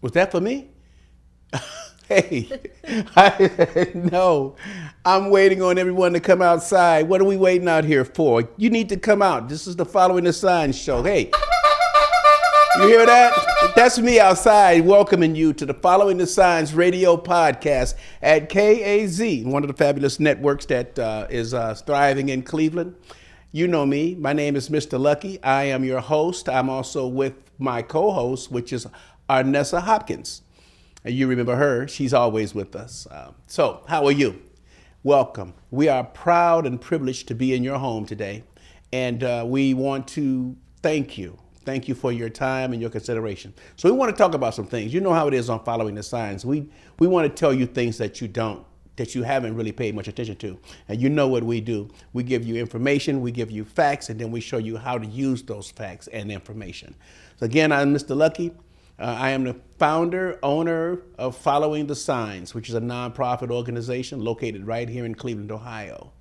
Was that for me? Hey, no, I'm waiting on everyone to come outside. What are we waiting out here for? You need to come out. This is the Following the Signs show. Hey, you hear that? That's me outside welcoming you to the Following the Signs radio podcast at KAZ, one of the fabulous networks that is thriving in Cleveland. You know me. My name is Mr. Lucky. I am your host. I'm also with my co-host, which is Arnessa Hopkins. And you remember her. She's always with us. So how are you? Welcome. We are proud and privileged to be in your home today. And we want to thank you. Thank you for your time and your consideration. So we want to talk about some things. You know how it is on Following the Signs. We want to tell you things that you haven't really paid much attention to. And you know what we do. We give you information, we give you facts, and then we show you how to use those facts and information. So again, I'm Mr. Lucky. I am the founder, owner of Following the Signs, which is a nonprofit organization located right here in Cleveland, Ohio.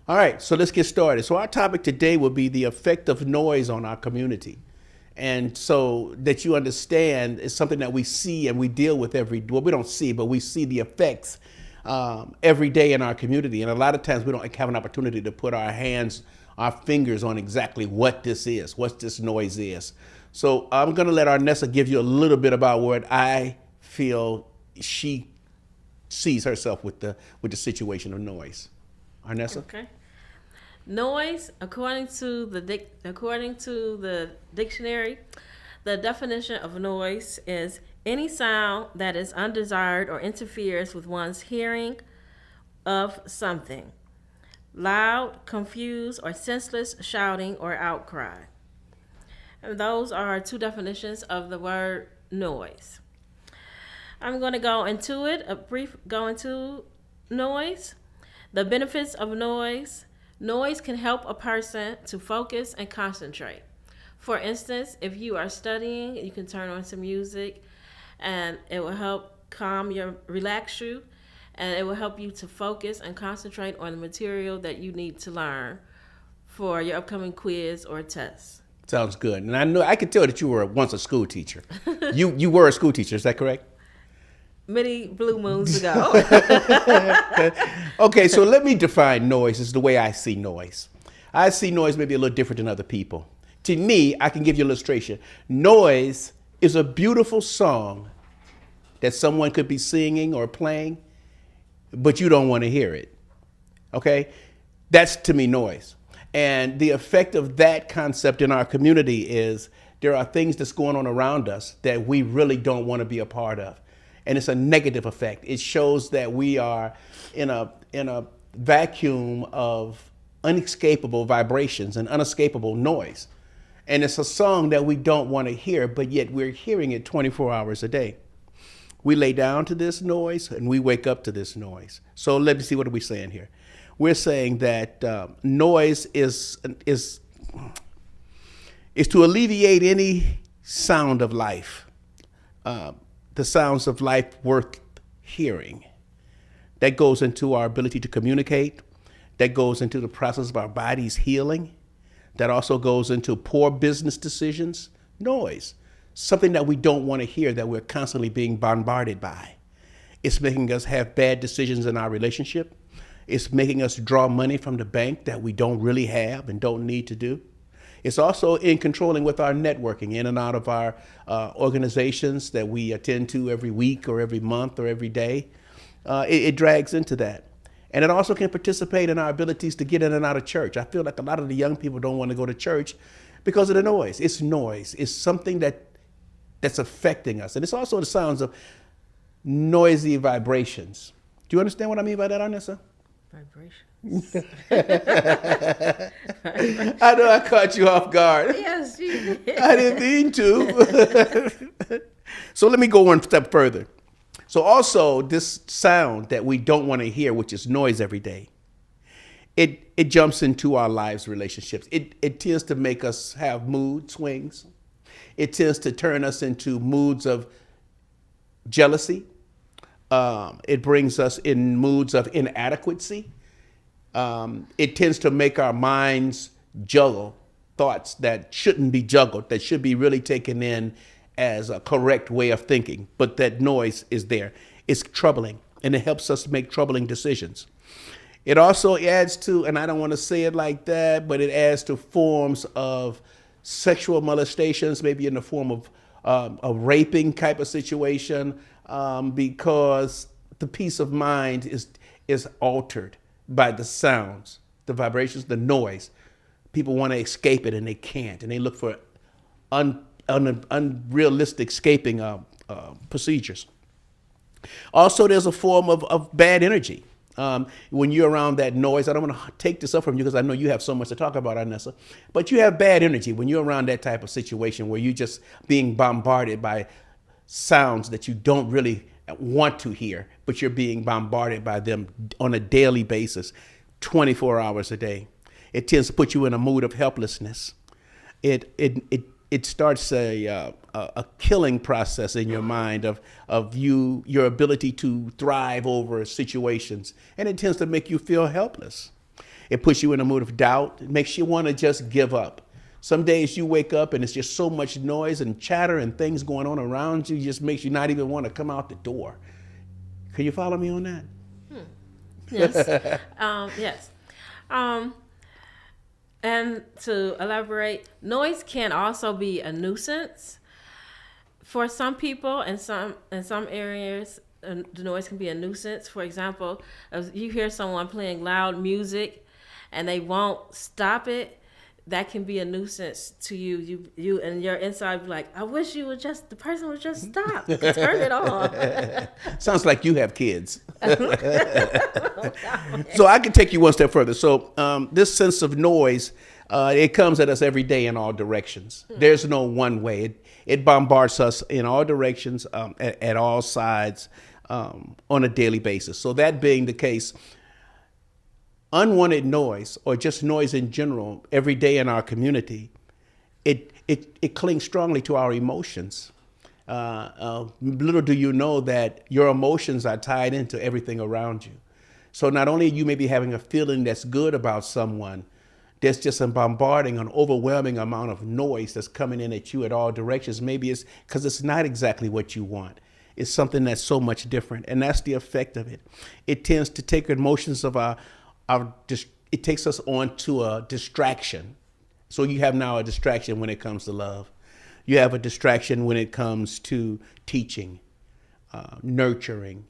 All right, so let's get started. So our topic today will be the effect of noise on our community. And so that you understand, it's something that we see and we deal with well, we don't see, but we see the effects every day in our community. And a lot of times we don't have an opportunity to put our fingers on exactly what this is, what this noise is. So I'm going to let Arnessa give you a little bit about what I feel she sees herself with the situation of noise. Arnessa? Okay. Noise, according to the dictionary, the definition of noise is any sound that is undesired or interferes with one's hearing of something. Loud, confused, or senseless shouting or outcry. And those are two definitions of the word noise. I'm going to go into noise. The benefits of noise. Noise can help a person to focus and concentrate. For instance, if you are studying, you can turn on some music and it will help relax you, and it will help you to focus and concentrate on the material that you need to learn for your upcoming quiz or test. Sounds good. And I could tell that you were once a school teacher. You were a school teacher, is that correct? Many blue moons ago. Okay, so let me define noise as the way I see noise. I see noise maybe a little different than other people. To me, I can give you an illustration. Noise is a beautiful song that someone could be singing or playing, but you don't want to hear it. Okay? That's to me noise. And the effect of that concept in our community is there are things that's going on around us that we really don't want to be a part of. And it's a negative effect. It shows that we are in a vacuum of unescapable vibrations and unescapable noise. And it's a song that we don't want to hear, but yet we're hearing it 24 hours a day. We lay down to this noise and we wake up to this noise. So let me see, what are we saying here? We're saying that noise is to alleviate any sound of life. The sounds of life worth hearing. That goes into our ability to communicate. That goes into the process of our body's healing. That also goes into poor business decisions. Noise, something that we don't want to hear, that we're constantly being bombarded by. It's making us have bad decisions in our relationship. It's making us draw money from the bank that we don't really have and don't need to do. It's also in controlling with our networking in and out of our organizations that we attend to every week or every month or every day. It drags into that. And it also can participate in our abilities to get in and out of church. I feel like a lot of the young people don't want to go to church because of the noise. It's noise. It's something that's affecting us. And it's also the sounds of noisy vibrations. Do you understand what I mean by that, Arnessa? Vibrations. I know I caught you off guard. Yes, you did. I didn't mean to. So let me go one step further. So also this sound that we don't want to hear, which is noise every day, it jumps into our lives, relationships. It tends to make us have mood swings. It tends to turn us into moods of jealousy. It brings us in moods of inadequacy. It tends to make our minds juggle thoughts that shouldn't be juggled, that should be really taken in as a correct way of thinking, but that noise is there. It's troubling, and it helps us make troubling decisions. It also adds to, and I don't want to say it like that, but it adds to forms of sexual molestations, maybe in the form of a raping type of situation, because the peace of mind is altered by the sounds, the vibrations, the noise. People want to escape it and they can't, and they look for unrealistic escaping procedures. Also, there's a form of bad energy. When you're around that noise, I don't want to take this up from you because I know you have so much to talk about, Anessa, but you have bad energy when you're around that type of situation where you're just being bombarded by sounds that you don't really want to hear, but you're being bombarded by them on a daily basis, 24 hours a day. It tends to put you in a mood of helplessness. It starts a killing process in your mind of your ability to thrive over situations, and it tends to make you feel helpless. It puts you in a mood of doubt. It makes you want to just give up. Some days you wake up and it's just so much noise and chatter and things going on around you, just makes you not even want to come out the door. Can you follow me on that? Yes. Yes. And to elaborate, noise can also be a nuisance for some people. In some areas, the noise can be a nuisance. For example, if you hear someone playing loud music and they won't stop it, that can be a nuisance to you. You and your inside be like, I wish the person would just stop. Turn it off. Sounds like you have kids. So I can take you one step further. So this sense of noise, it comes at us every day in all directions. There's no one way. It bombards us in all directions, at all sides, on a daily basis. So that being the case, unwanted noise, or just noise in general, every day in our community, it clings strongly to our emotions. Little do you know that your emotions are tied into everything around you. So not only you may be having a feeling that's good about someone, there's just a bombarding, an overwhelming amount of noise that's coming in at you at all directions. Maybe it's because it's not exactly what you want. It's something that's so much different, and that's the effect of it. It tends to take emotions of it takes us on to a distraction. So you have now a distraction when it comes to love. You have a distraction when it comes to teaching, nurturing,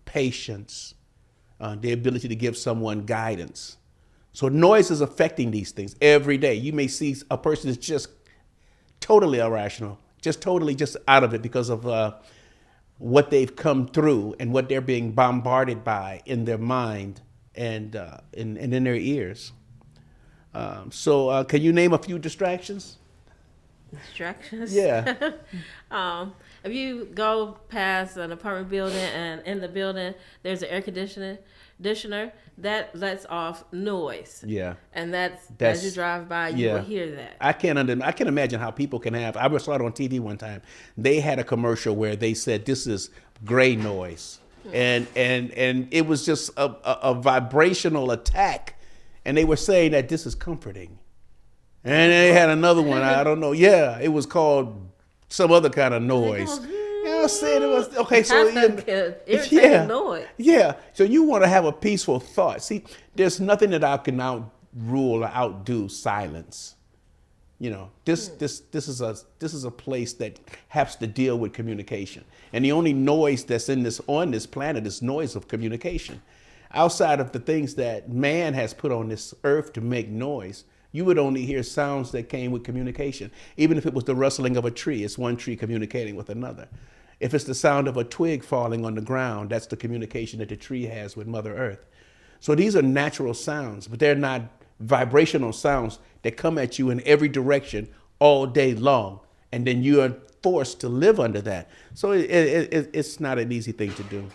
patience, the ability to give someone guidance. So noise is affecting these things every day. You may see a person is just totally irrational, just out of it because of what they've come through and what they're being bombarded by in their mind and in their ears. So can you name a few distractions? Distractions? Yeah. If you go past an apartment building and in the building there's an air conditioner that lets off noise. Yeah. And that's as you drive by, you will hear that. I can't imagine how people can have. I saw it on TV one time. They had a commercial where they said this is gray noise. And it was just a vibrational attack. And they were saying that this is comforting. And they had another one, I don't know. Yeah, it was called some other kind of noise. You know what I'm saying? It was, okay, so irritating noise. Yeah, so you want to have a peaceful thought. See, there's nothing that I can outrule or outdo silence. You know, this is a place that has to deal with communication. And the only noise that's on this planet is noise of communication. Outside of the things that man has put on this earth to make noise, you would only hear sounds that came with communication. Even if it was the rustling of a tree, it's one tree communicating with another. If it's the sound of a twig falling on the ground, that's the communication that the tree has with Mother Earth. So these are natural sounds, but they're not vibrational sounds that come at you in every direction all day long. And then you are forced to live under that. So it's not an easy thing to do.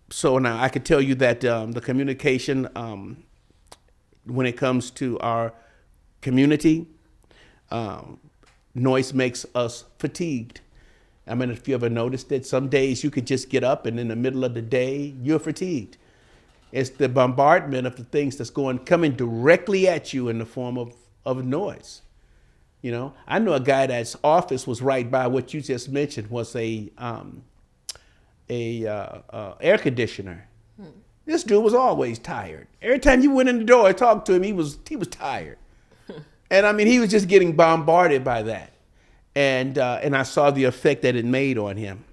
So now I could tell you that the communication, when it comes to our community, noise makes us fatigued. I mean, if you ever noticed it, some days you could just get up and in the middle of the day, you're fatigued. It's the bombardment of the things that's coming directly at you in the form of noise. You know, I know a guy that's office was right by what you just mentioned was a air conditioner. This dude was always tired. Every time you went in the door and talked to him, he was tired. And I mean, he was just getting bombarded by that. And I saw the effect that it made on him.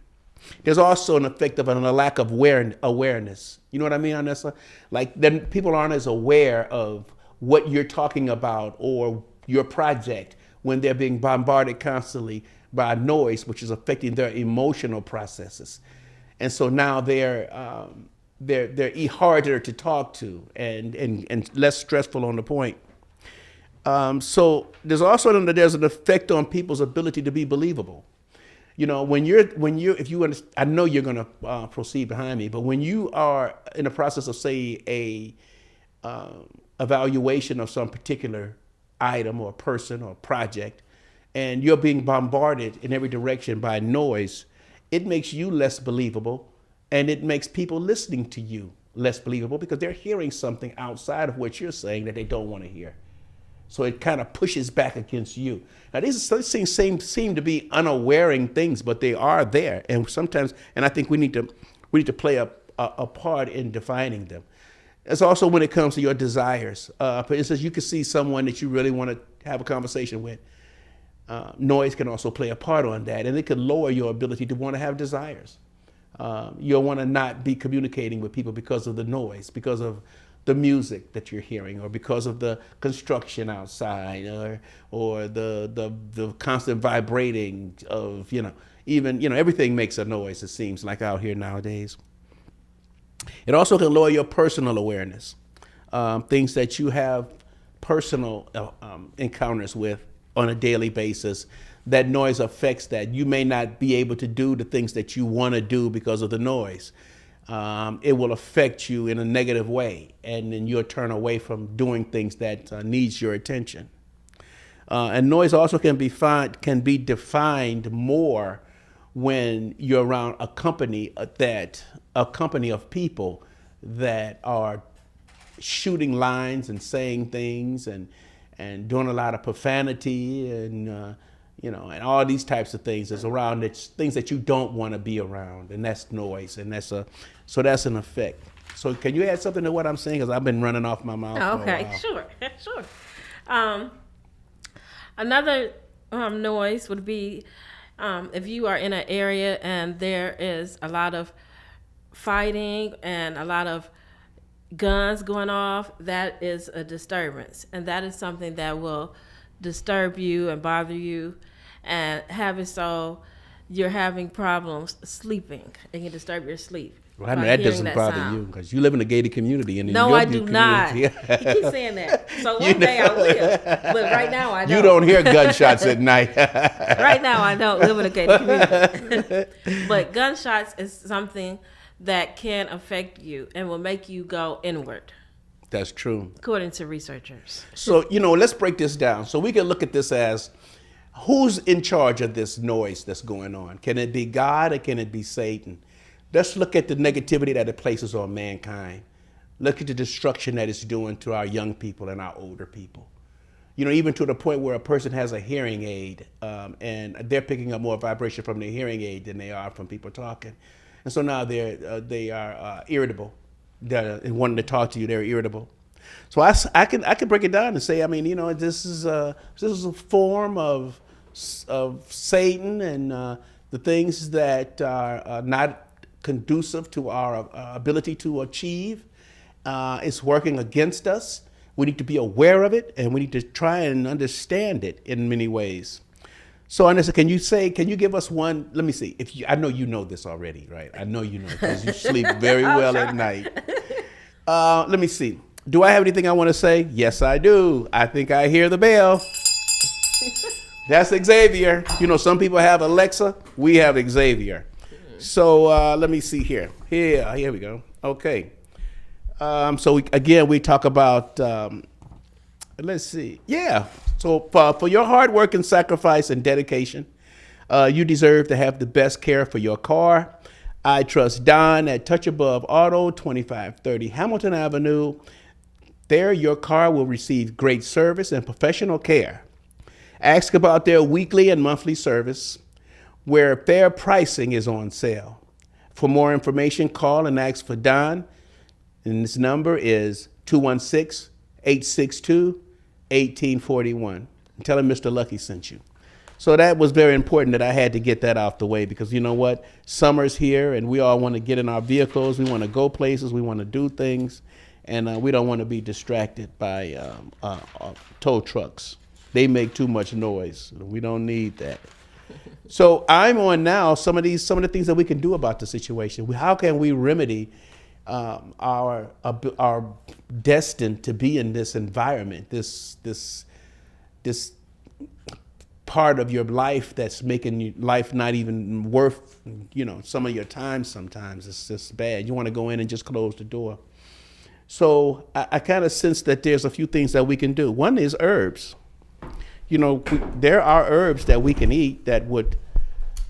There's also an effect of a lack of awareness. You know what I mean, Anessa? Like, then people aren't as aware of what you're talking about or your project when they're being bombarded constantly by noise, which is affecting their emotional processes. And so now they're harder to talk to and less stressful on the point. So there's also there's an effect on people's ability to be believable. You know, if you understand, I know you're going to proceed behind me, but when you are in the process of, say, a evaluation of some particular item or person or project, and you're being bombarded in every direction by noise, it makes you less believable, and it makes people listening to you less believable because they're hearing something outside of what you're saying that they don't want to hear. So it kind of pushes back against you. Now, these things seem to be unawareing things, but they are there. And sometimes, and I think we need to play a part in defining them. It's also when it comes to your desires. For instance, you can see someone that you really want to have a conversation with. Noise can also play a part on that, and it can lower your ability to want to have desires. You'll want to not be communicating with people because of the noise, because of the music that you're hearing, or because of the construction outside, or the constant vibrating of, everything makes a noise, it seems like, out here nowadays. It also can lower your personal awareness, things that you have personal encounters with on a daily basis. That noise affects that. You may not be able to do the things that you want to do because of the noise. It will affect you in a negative way, and then you'll turn away from doing things that needs your attention. And noise also can be defined more when you're around a company of people that are shooting lines and saying things and doing a lot of profanity and and all these types of things is around. It's things that you don't want to be around, and that's noise, and that's an effect. So can you add something to what I'm saying? Because I've been running off my mouth. Okay, sure. Another noise would be if you are in an area and there is a lot of fighting and a lot of guns going off. That is a disturbance, and that is something that will disturb you and bother you, and have it so you're having problems sleeping. It can disturb your sleep. Well, I know that doesn't bother you because you live in a gated community. And no, I do not. You keep saying that. So one day I will, but right now I don't. You don't hear gunshots at night. Right now I don't live in a gated community. But gunshots is something that can affect you and will make you go inward. That's true. According to researchers. So, let's break this down. So we can look at this as, who's in charge of this noise that's going on? Can it be God or can it be Satan? Let's look at the negativity that it places on mankind. Look at the destruction that it's doing to our young people and our older people. Even to the point where a person has a hearing aid and they're picking up more vibration from their hearing aid than they are from people talking. And so now they are irritable. And wanting to talk to you, they're irritable. So I can break it down and say, this is a form of Satan and the things that are not conducive to our ability to achieve. It's working against us. We need to be aware of it, and we need to try and understand it in many ways. So, Anessa, can you give us one? Let me see. I know you know this already, right? I know you know because you sleep very well at night. Let me see. Do I have anything I want to say? Yes, I do. I think I hear the bell. That's Xavier. Some people have Alexa. We have Xavier. So let me see here. Here we go. Okay. So we talk about. Let's see. Yeah. So for your hard work and sacrifice and dedication, you deserve to have the best care for your car. I trust Don at Touch Above Auto, 2530 Hamilton Avenue. There, your car will receive great service and professional care. Ask about their weekly and monthly service, where fair pricing is on sale. For more information, call and ask for Don. And this number is 216-862-1841. Tell him Mr. Lucky sent you. So that was very important that I had to get that out the way, because you know what? Summer's here and we all want to get in our vehicles. We want to go places. We want to do things. And we don't want to be distracted by tow trucks. They make too much noise. We don't need that. So I'm on now some of the things that we can do about the situation. How can we remedy our destined to be in this environment, this part of your life that's making your life not even worth, some of your time sometimes. It's just bad. You want to go in and just close the door. So I kind of sense that there's a few things that we can do. One is herbs. There are herbs that we can eat that would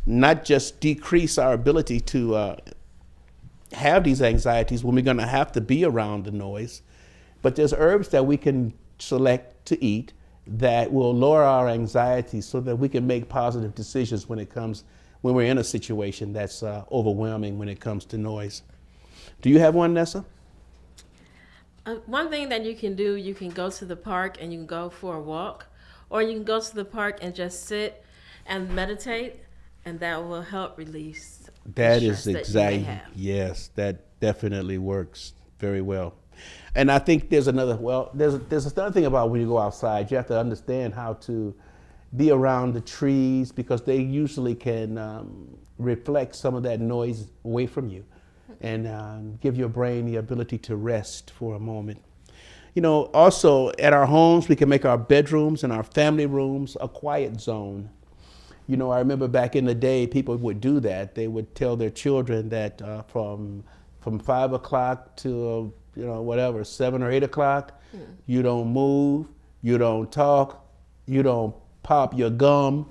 not just decrease our ability to have these anxieties when we're going to have to be around the noise, but there's herbs that we can select to eat that will lower our anxiety so that we can make positive decisions when we're in a situation that's overwhelming when it comes to noise. Do you have one, Nessa? One thing that you can do, you can go to the park and you can go for a walk, or you can go to the park and just sit and meditate, and that will help release that the is stress exactly, that you may have. yes, that definitely works very well. And I think there's another thing about when you go outside, you have to understand how to be around the trees, because they usually can reflect some of that noise away from you and give your brain the ability to rest for a moment. Also at our homes, we can make our bedrooms and our family rooms a quiet zone. I remember back in the day, people would do that. They would tell their children that from 5 o'clock to 7 or 8 o'clock, you don't move, you don't talk, you don't pop your gum,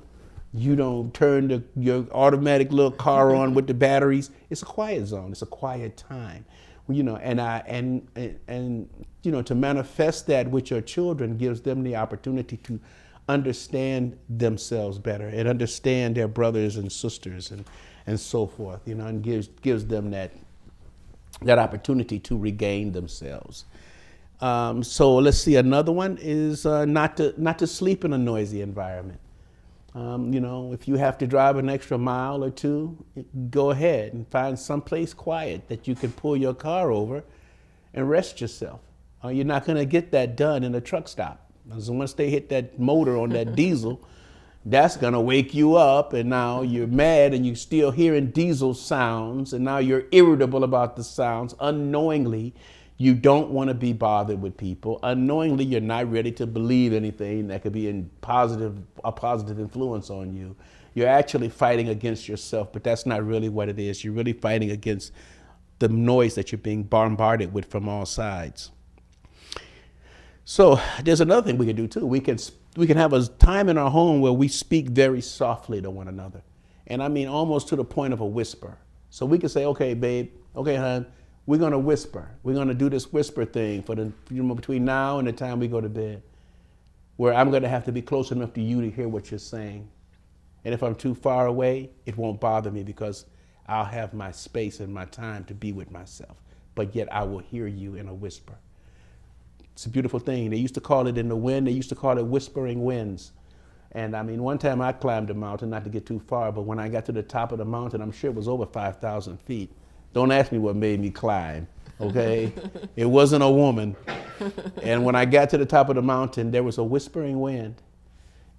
you don't turn your automatic little car on with the batteries. It's a quiet zone. It's a quiet time. To manifest that with your children gives them the opportunity to understand themselves better and understand their brothers and sisters and so forth, and gives them that opportunity to regain themselves. So let's see. Another one is not to sleep in a noisy environment. If you have to drive an extra mile or two, go ahead and find someplace quiet that you can pull your car over and rest yourself. You're not going to get that done in a truck stop. Because once they hit that motor on that diesel, that's going to wake you up, and now you're mad and you're still hearing diesel sounds, and now you're irritable about the sounds. Unknowingly, you don't want to be bothered with people. Unknowingly, you're not ready to believe anything that could be a positive influence on you. You're actually fighting against yourself, but that's not really what it is. You're really fighting against the noise that you're being bombarded with from all sides. So there's another thing we can do too. We can have a time in our home where we speak very softly to one another. And I mean almost to the point of a whisper. So we can say, okay, babe, okay, hon, we're going to whisper. We're going to do this whisper thing for between now and the time we go to bed, where I'm going to have to be close enough to you to hear what you're saying. And if I'm too far away, it won't bother me because I'll have my space and my time to be with myself. But yet I will hear you in a whisper. It's a beautiful thing. They used to call it in the wind. They used to call it whispering winds. And I mean, one time I climbed a mountain, not to get too far, but when I got to the top of the mountain, I'm sure it was over 5,000 feet. Don't ask me what made me climb, okay? It wasn't a woman. And when I got to the top of the mountain, there was a whispering wind,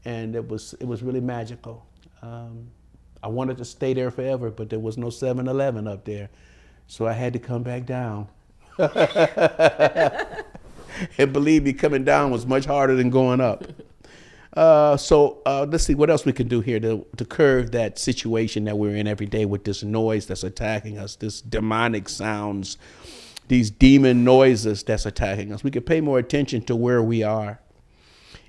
and it was really magical. I wanted to stay there forever, but there was no 7-Eleven up there, so I had to come back down. And believe me, coming down was much harder than going up. So let's see what else we can do here to curb that situation that we're in every day with this noise that's attacking us, this demonic sounds, these demon noises that's attacking us. We can pay more attention to where we are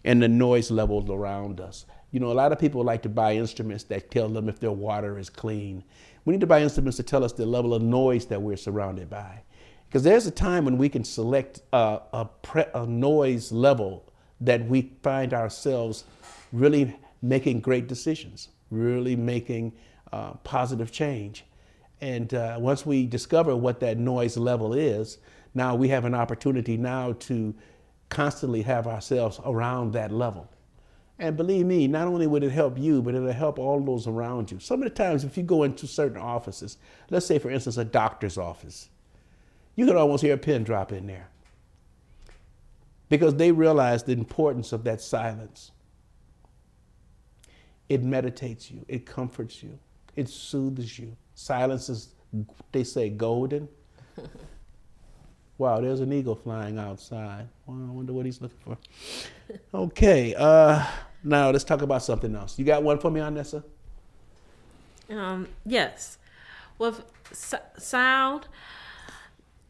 and the noise levels around us. A lot of people like to buy instruments that tell them if their water is clean. We need to buy instruments to tell us the level of noise that we're surrounded by. Because there's a time when we can select a noise level that we find ourselves really making great decisions, really making positive change. And once we discover what that noise level is, now we have an opportunity now to constantly have ourselves around that level. And believe me, not only would it help you, but it'll help all those around you. Some of the times, if you go into certain offices, let's say, for instance, a doctor's office, you can almost hear a pin drop in there because they realize the importance of that silence. It meditates you, it comforts you, it soothes you. Silence is, they say, golden. Wow, there's an eagle flying outside. Well, I wonder what he's looking for. Okay, now let's talk about something else. You got one for me, Anessa? Yes. With sound,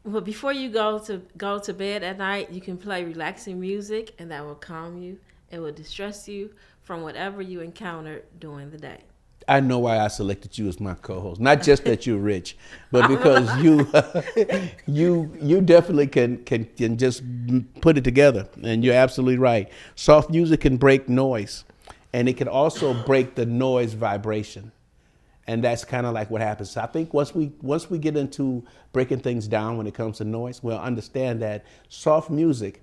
well, before you go to bed at night, you can play relaxing music, and that will calm you. It will distress you from whatever you encounter during the day. I know why I selected you as my co-host. Not just that you're rich, but because you definitely can just put it together. And you're absolutely right. Soft music can break noise, and it can also break the noise vibration. And that's kind of like what happens. I think once we get into breaking things down when it comes to noise, we'll understand that soft music,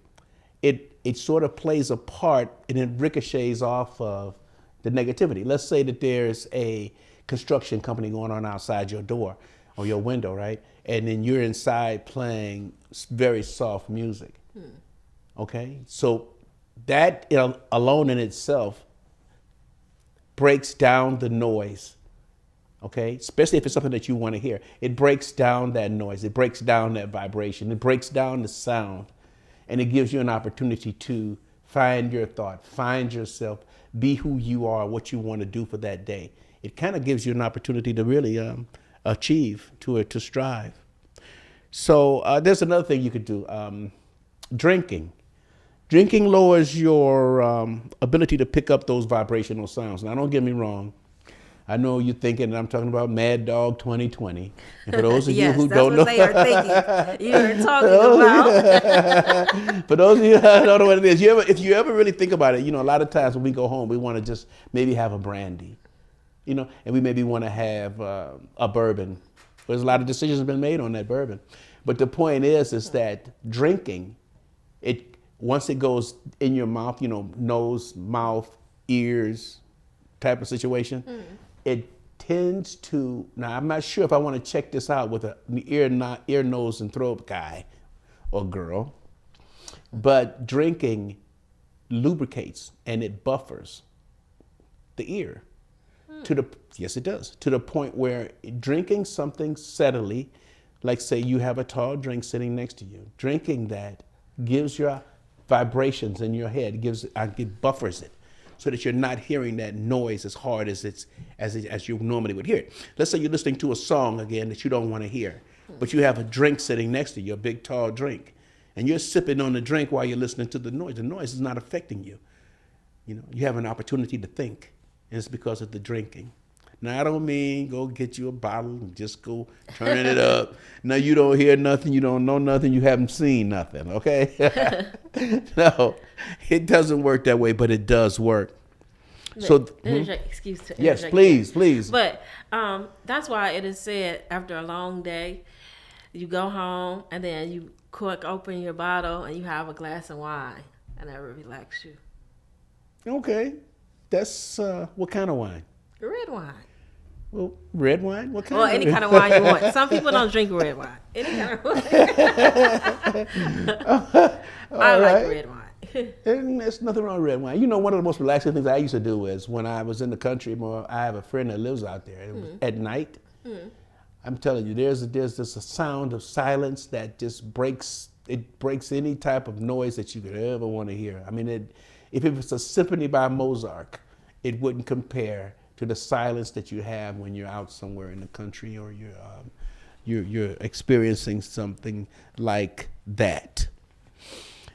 it sort of plays a part and it ricochets off of the negativity. Let's say that there's a construction company going on outside your door or your window, right? And then you're inside playing very soft music. Okay? So that alone in itself breaks down the noise. Okay? Especially if it's something that you want to hear. It breaks down that noise. It breaks down that vibration. It breaks down the sound. And it gives you an opportunity to find your thought, find yourself, be who you are, what you want to do for that day. It kind of gives you an opportunity to really achieve, to strive. So there's another thing you could do. Drinking. Drinking lowers your ability to pick up those vibrational sounds. Now, don't get me wrong. I know you're thinking that I'm talking about Mad Dog 2020. And for those of Yes, you who that's don't what know, they are thinking. You're talking about. for those of you who don't know what it is, if you ever really think about it, a lot of times when we go home, we want to just maybe have a brandy, and we maybe want to have a bourbon. There's a lot of decisions have been made on that bourbon. But the point is that drinking, once it goes in your mouth, nose, mouth, ears type of situation, it tends to, now I'm not sure if I want to check this out with an ear, nose, and throat guy or girl, but drinking lubricates and it buffers the ear yes it does, to the point where drinking something steadily, like say you have a tall drink sitting next to you, drinking that gives your vibrations in your head, it buffers it, so that you're not hearing that noise as hard as you normally would hear it. Let's say you're listening to a song again that you don't want to hear, but you have a drink sitting next to you, a big tall drink, and you're sipping on the drink while you're listening to the noise. The noise is not affecting you. You have an opportunity to think, and it's because of the drinking. Now, I don't mean go get you a bottle and just go turning it up. No, you don't hear nothing, you don't know nothing, you haven't seen nothing, okay? No, it doesn't work that way, but it does work. Excuse to yes, please. But that's why it is said after a long day, you go home and then you cork open your bottle and you have a glass of wine, and that will relax you. Okay, that's what kind of wine? Red wine. Well, red wine? What kind? Well, any kind of wine you want. Some people don't drink red wine. Any kind of wine. I like red wine. And there's nothing wrong with red wine. One of the most relaxing things I used to do is when I was in the country, I have a friend that lives out there. At night, I'm telling you, there's just a sound of silence that just breaks any type of noise that you could ever want to hear. I mean, if it was a symphony by Mozart, it wouldn't compare to the silence that you have when you're out somewhere in the country or you're experiencing something like that.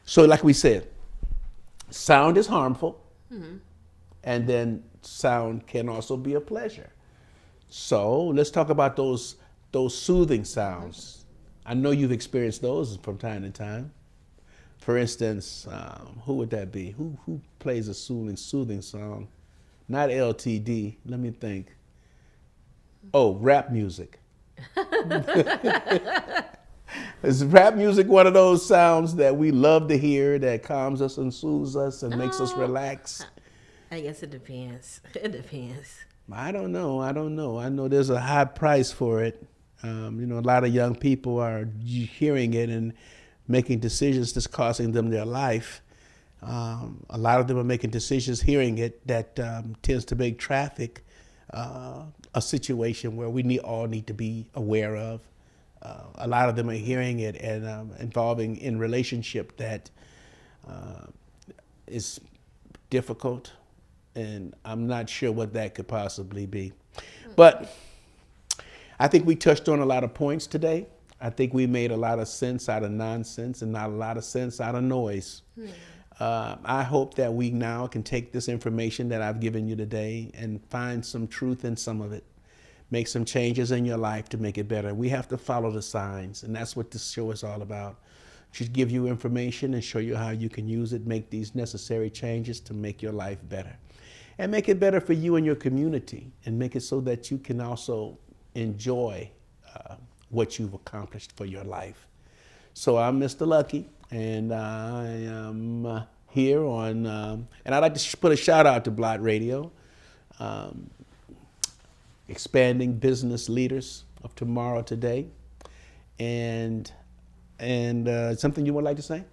So like we said, sound is harmful, and then sound can also be a pleasure. So let's talk about those soothing sounds. I know you've experienced those from time to time. For instance, who would that be? Who plays a soothing song? Not LTD. Let me think. Oh, rap music. Is rap music one of those sounds that we love to hear, that calms us and soothes us and makes us relax? I guess it depends. It depends. I don't know. I know there's a high price for it. A lot of young people are hearing it and making decisions that's costing them their life. A lot of them are making decisions hearing it that tends to make traffic a situation where we all need to be aware of. A lot of them are hearing it and involving in relationship that is difficult, and I'm not sure what that could possibly be. But I think we touched on a lot of points today. I think we made a lot of sense out of nonsense and not a lot of sense out of noise. I hope that we now can take this information that I've given you today and find some truth in some of it. Make some changes in your life to make it better. We have to follow the signs, and that's what this show is all about. Should give you information and show you how you can use it, make these necessary changes to make your life better. And make it better for you and your community, and make it so that you can also enjoy what you've accomplished for your life. So I'm Mr. Lucky, and I am here on, and I'd like to put a shout out to Blot Radio, expanding business leaders of tomorrow today. And something you would like to say?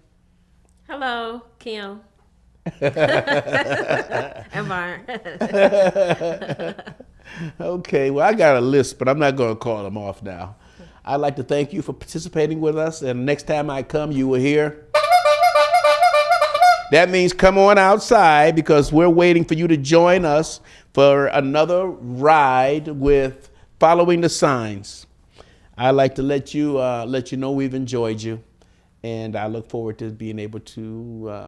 Hello, Kim. And Byron. Okay, well, I got a list, but I'm not going to call them off now. I'd like to thank you for participating with us, and next time I come, you will hear. That means come on outside, because we're waiting for you to join us for another ride with Following the Signs. I'd like to let you know we've enjoyed you, and I look forward to being able to